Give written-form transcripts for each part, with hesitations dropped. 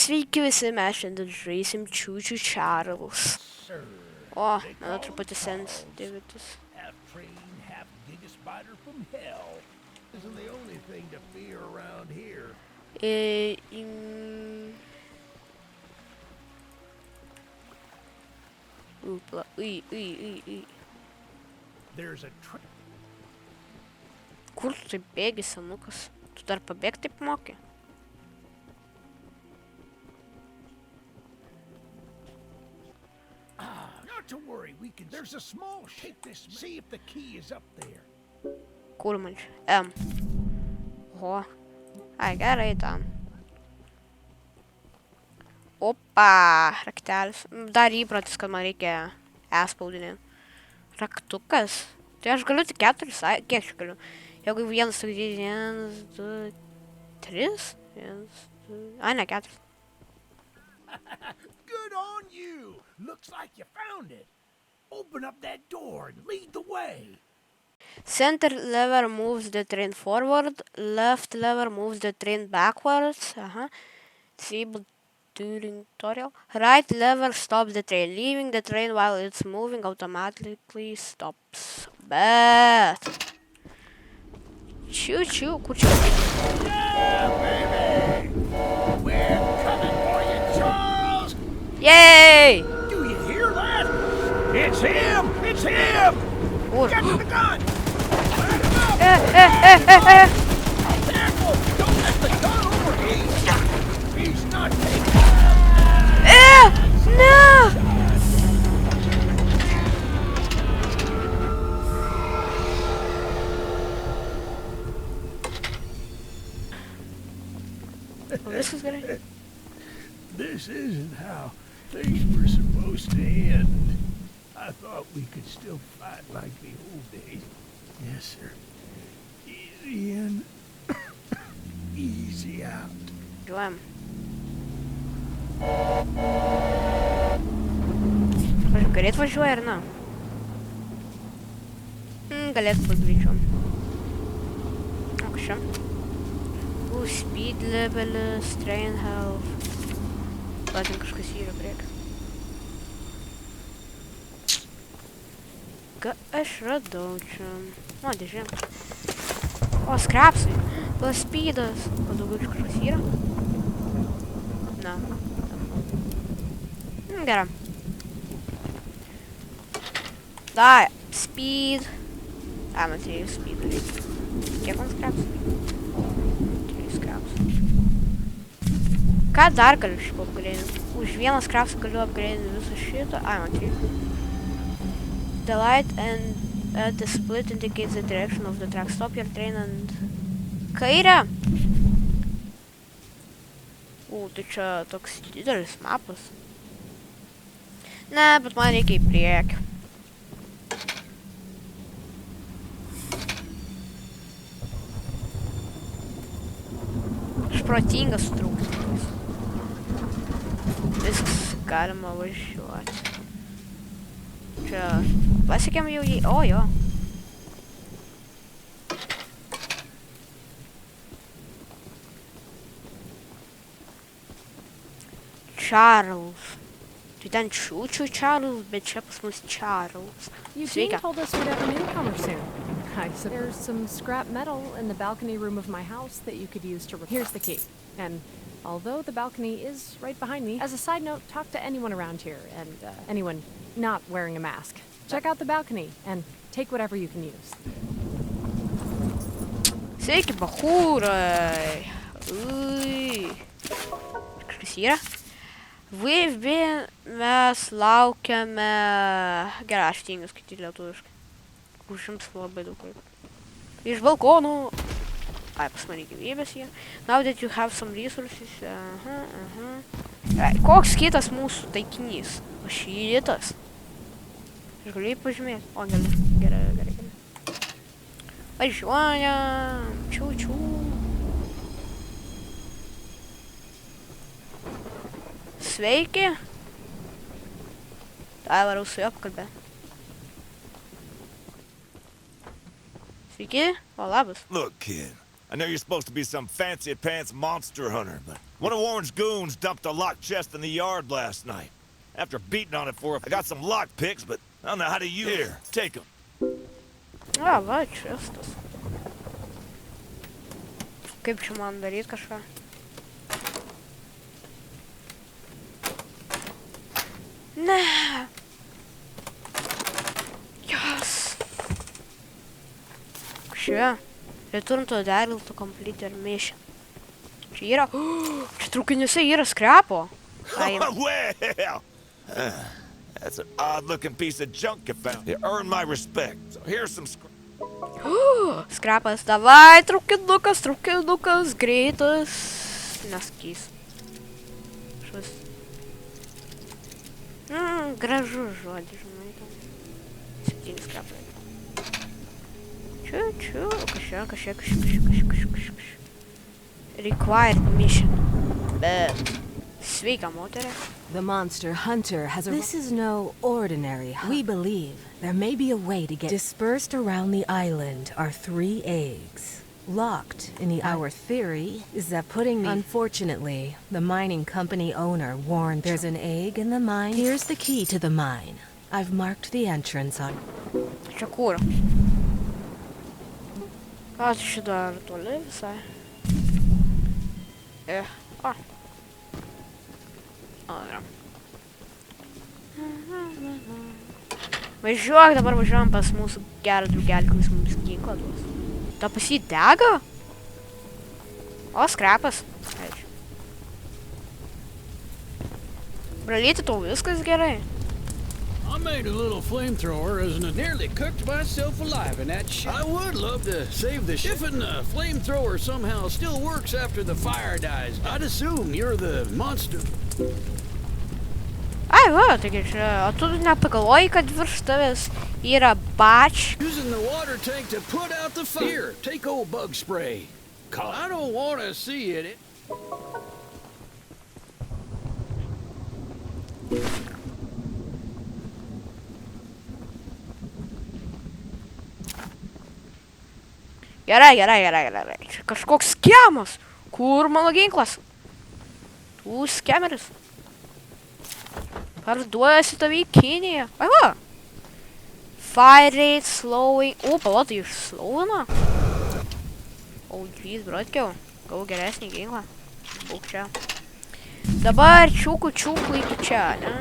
Sveiki visi, mes šiandien žaisim Čiūčių Charles. O, mano truputį sensitivitis. Half train, half gigaspider from hell. Isn't the only thing to fear around here. There's a train. Kur tu taip bėgi, senukas? Tu dar pabėgti taip moki? Not to worry, we can. There's a small take this. See if the key is up there. Kur man čia? M. Oho. Ai, gerai tam. Opa, raktelis. Dar įprotis, kad man reikia spaudinėti. Raktukas. Tai aš galiu tik 4, kiek aš galiu? Jeigu 1, 2, 3, 1, 2, ai ne 4. Good on you. Looks like you found it. Open up that door and lead the way. Center lever moves the train forward, left lever moves the train backwards. Disable during tutorial. Right lever stops the train. Leaving the train while it's moving automatically stops. Bet. Choo-choo, kur čia? Yeah, baby. We're coming for you, Charles. Yay! Do you hear that? It's him. It's him. Kur? Get to the gun. Back him up. Careful. Don't let the gun overheat. He's not taking No! Viskas gerai. This isn't how things were supposed to end. I thought we could still fight like the old days. Yes, sir. Easy in, easy out. Važiuojam. Galėt važiuoja ar ne? Galėt būt greičiau. O kas čia? Speed levelis, train health. Gal ten kažkas yra priek. Ką aš radau čia? O, dėžė. O, skrapsai. Gal speedas. Gal daugiau čia kažkas yra? Na. Gerai. Da, speed. A, man 3 speed reikia. Kiek man skrapsai? Ką dar galiu šitą upgradinti? Už 1 skrapsą galiu upgradinti visą šitą. Ai, man 3. The light and the split indicates the direction of the track. Stop your train and... Kairę! Tai čia toks didelis mapas. Ne, bet man reikia į priekį. Aš protingas trūktas. Viskas galima važiuoti. Čia pasiekėm jau jį. O, jo. Charles. Tai ten Čiūčių Charles, bet čia pas mus Charles. Eugene told us we'd have a newcomer soon. There's some scrap metal in the balcony room of my house that you could use to... Here's the key. And although the balcony is right behind me, as a side note, talk to anyone around here and anyone not wearing a mask. Check out the balcony and take whatever you can use. Sveiki, bachūrai. Ui. Kažkas yra? Mes laukiame... Gerai, aš tingiu skaityti lietuviškai. Užims labai daug laiko. Iš balkonų. Ai, pas mane gyvybės yra. Now that you have some resources. Koks kitas mūsų taikinys? O šitas. Aš galiu jį pažymėti. O, gerai. Važiuojam. Čiū. Sveiki. Tai varau su juo apkalbė. Sveiki. O, labas. Look, kid. I know you're supposed to be some fancy-pants monster hunter, but One of Warren's goons dumped a locked chest in the yard last night. After beating on it for I got some lock picks, but I don't know how to use. Here, take them. A, va, čestas. Kaip čia man daryt kažką? Ne. Yes. Čia. Return to Daryl to complete your mission. Čia yra. Čia traukiniuose yra skrepo. Well, that's an odd-looking piece of junk you found. It earned my respect. So here's some Skrepas, davai, traukinukas, greitas. Neskys. Šus. Gražus žodis, žinai, tam. 7 skrepai. Čiu, kažkaip. Required mission. Bet. Sveika, moterė. The monster hunter has a... This is no ordinary hunt. We believe there may be a way to get... Dispersed around the island are 3 eggs. Locked in the... Our theory is that putting the... Unfortunately, the mining company owner warned there's an egg in the mine. Here's the key to the mine. I've marked the entrance on... Čia kur? A, tai čia dar toli visai. O. O, yra. Važiuok, dabar važiuojam pas mūsų gerą draugelį, kuris mums ginklą duos. Ta pas jį dega? O, skrepas. Ačiū. Bralyti, tau viskas gerai. I made a little flamethrower as an nearly cooked myself alive in that shit. I would love to save the ship. If a flamethrower somehow still works after the fire dies, I'd assume you're the monster. Ai, va, taigi čia, o tu nepagalvoji, kad virš tavęs yra batch? Using the water tank to put out the fire. Here, take old bug spray. I don't want to see it. Gerai. Čia kažkoks skemas. Kur mano ginklas? Tu skemeris. Parduojasi tavį į Kiniją. Ai va. Fire rate slowing. O, palatai, išslowina. O, jeez, bratkiau. Gau geresnį ginklą. Būk čia. Dabar čiūku iki čia, ne?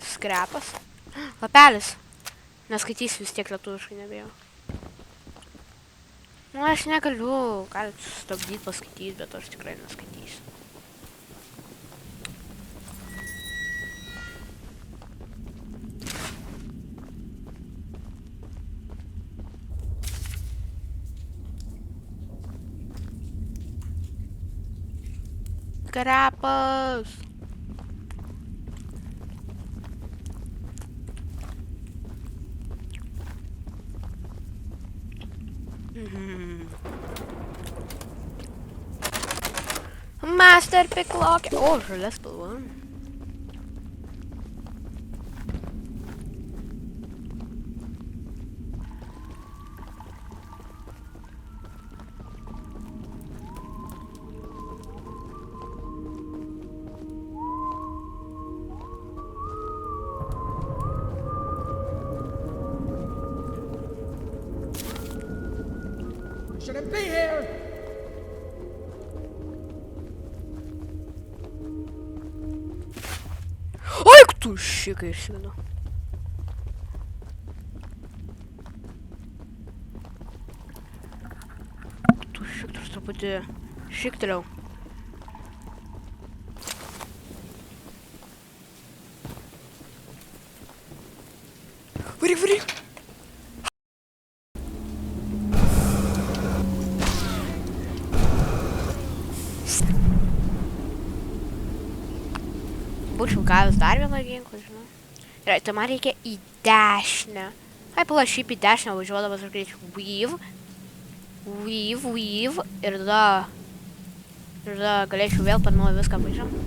Skrepas. Lapelis. Neskaitysiu vis tiek lietuviškai nebėjau. Nu, aš negaliu. Galit sustabdyti, paskaityti, bet aš tikrai neskaitysiu. Skrepas. Master picklock. O, žalia spalva. Shouldn't be here. Oi, tu šikai išsivinu. Tu šiktus truputį šikteliau. Varyk. Būčiau gavęs dar vieną ginklą, žinau. Gerai, tai man reikia į dešinę. Ai, pala, šiaip į dešinę važiuodamas aš greičiau weave ir tada galėčiau vėl panuoju viską važiuoti.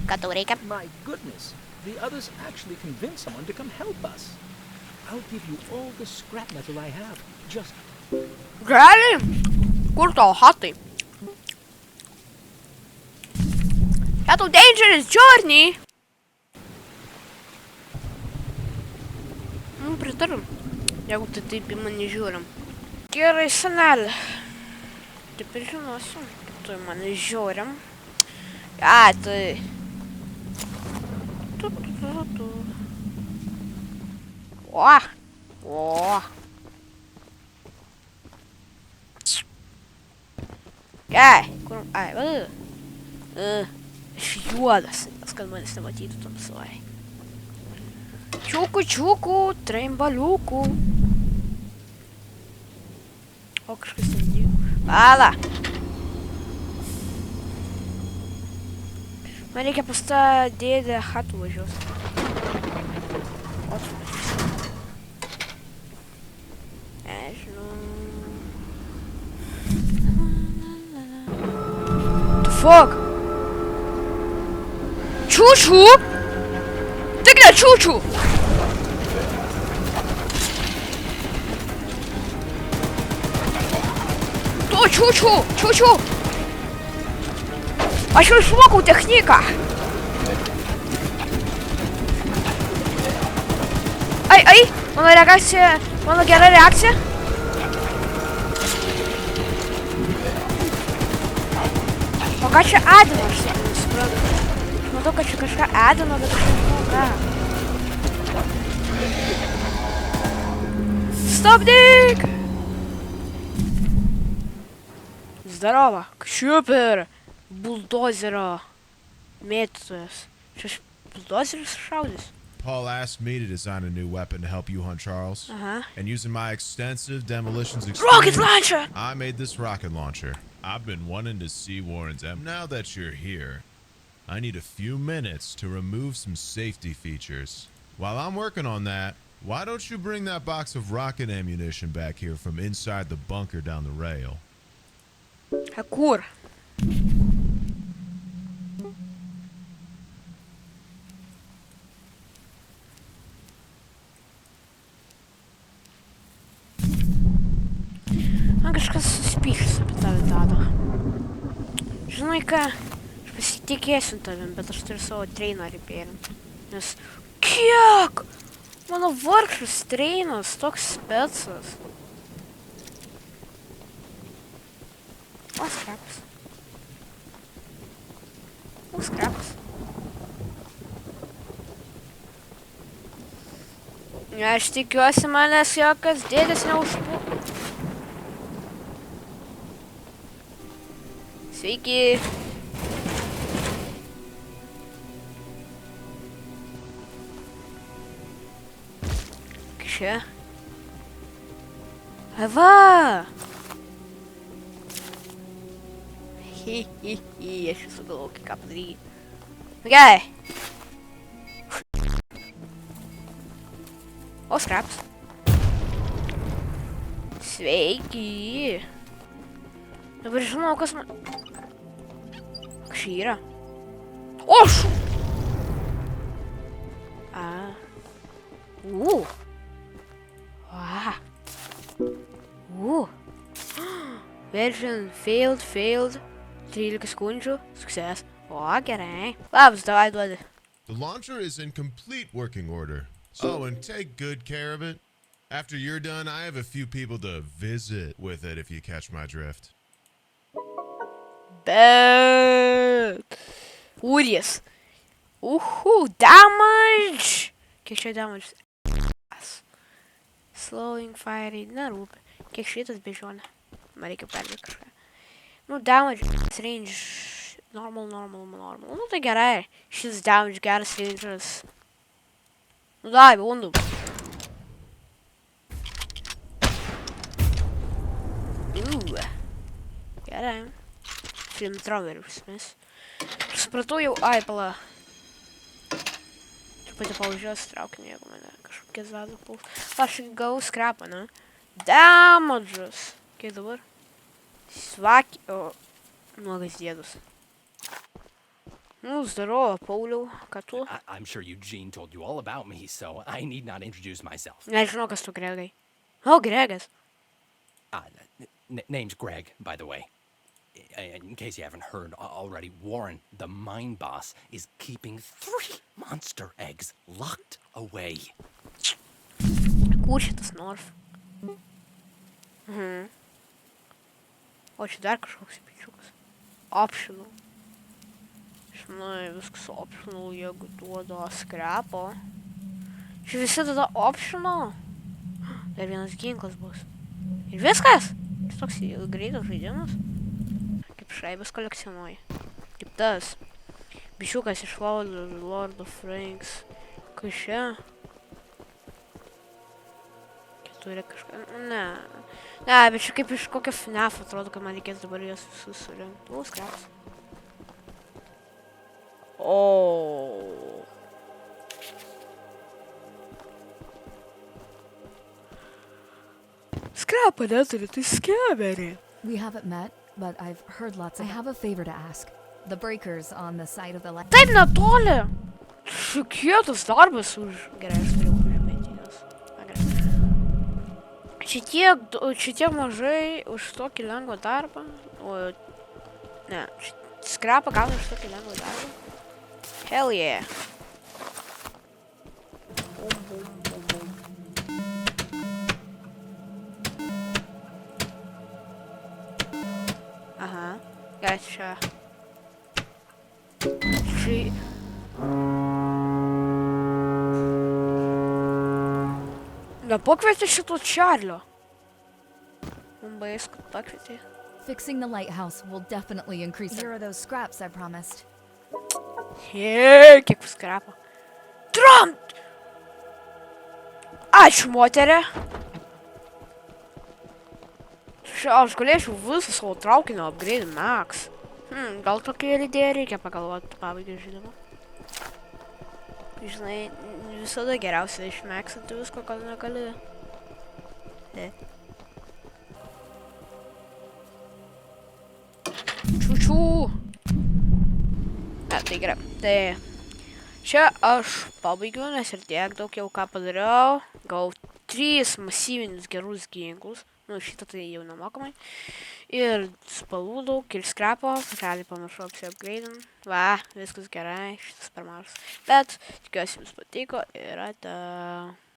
Ką tau reikia? My goodness, the others actually convinced someone to come help us. I'll give you all the scrap metal I have. Just Реально? Круто, хаты. Have a dangerous journey. Nu, pritariu. Jeigu tai taip į mane žiūrim. Gerai, senelė. Taip ir žinosiu, kaip tu į mane žiūrim. A, tai... O! O! Ai, kur... Ai, aš juodas, nes kad manęs nematytų tamsoj. Čiukų, čiukų, trembaliukų. O, kažkas ten dygo. Pala! Man reikia pas tą dėdę chatų važiuos. O, tu važiuos. Nežinau. The fuck? Чучу? Ты где, Чучу? Кто Чучу? Чучу? А что шмокал техника? Ай, мана реакция, мана гера реакция. Пока че адно, но только че кашка адно, да кашка. Стопник! Здорово, Кшупер, бульдозера, метрос. Что ж, бульдозер шаудис? Paul asked me to design a new weapon to help you hunt Charles. And using my extensive demolitions experience, Rocket launcher! I made this rocket launcher. I've been wanting to see Warren's M. Now that you're here, I need a few minutes to remove some safety features. While I'm working on that, why don't you bring that box of rocket ammunition back here from inside the bunker down the rail? Hakur. Man kažkas suspyksta apie tave, Tado. Žinai ką, aš pasitikėsiu tavim, bet aš turiu savo treiną repėrim. Nes kiek? Mano vargšas treinas, toks specas. O, skrapas. O, skrapas. Aš tikiuosi manęs jokas dėdės neužpuo. Sveiki. Čia. Va! Aš jau sugalvojau, ką padaryti. Gerai. O, skraps. Sveiki. Dabar žinau, kas man... Kas čia yra? Oš! A. Version failed. 13 sekundžių. Success. O, gerai. Labas, davai duodi. The launcher is in complete working order. Oh, and take good care of it. After you're done, I have a few people to visit with it if you catch my drift. Bet. Ūries. Damage. Kiek čia damage? Slowing fire, nerūpi. Kiek šitas bežionė? Man reikia perėti kažką. Nu, damage, range. Normal. Nu, tai gerai. Šis damage, geras range'as. Nu, dai, bundu. Gerai. Flamethroweris mes. Supratau jau, ai, pala. Truputį paužiuos traukinį, jeigu mane kažkokie zada puls. Aš gavau skrapą, ne? Damage'as. Kiek dabar? Svaki... O... Nuogas dėdus. Nu, zdorovo, Pauliau, ką tu? I'm sure Eugene told you all about me, so I need not introduce myself. Nežinau, kas tu, Gregai. O, Gregas. Name's Greg, by the way. In case you haven't heard already, Warren, the mine boss, is keeping 3 monster eggs locked away. Kur šitas Norf? O, čia dar kažkoks pičiukas. Optional. Žinai, viskas optional, jeigu duoda skrepo. Čia visi tada optional. Dar vienas ginklas bus. Ir viskas. Čia toks greitas žaidimas. Kaip šaibas kolekcionuoji. Kaip tas. Bišiukas iš Lord of Rings. Kas čia? Turi kažką. Ne, bet čia kaip iš kokio FNAF atrodo, kad man reikės dabar juos visus surinkti. O, skrepas. O. Skrepą neturi, tai skeberį. We haven't met, but I've heard lots of... I have a favor to ask. The breakers on the side of the... Taip netoli. Šikėtas darbas už... Gerai, aš turėjau užmėti jos. Šitie mažai už tokį lengvą darbą. O... Ne, skrepą gauna už tokį lengvą darbą. Hell yeah. Bum, bum, bum, bum. Aha. Gerai, čia. Nepakvietė šito Čarlio. Bais, kad pakvietė. Fixing the lighthouse will definitely increase... Here are those scraps I promised. Hei, kiek skrepo. Trump! Ačiū, moterė. Aš galėčiau visą savo traukinio upgrade max. Gal tokia ir idėja reikia pagalvoti pabaigai žinoma. Žinai, visada geriausia išmeksinti visko, kad negali. Čiūčių. Ne, tai gerai. Tai čia aš pabaigiu, nes ir tiek daug jau ką padariau. Gavau 3 masyvinius gerus ginklus. Nu, šitą tai jau nemokamai. Ir spalvų daug, ir skrepo. Realiai pamiršau apsiupgrade'int. Va, viskas gerai, šitas per mažas. Bet tikiuosi jums patiko ir ate.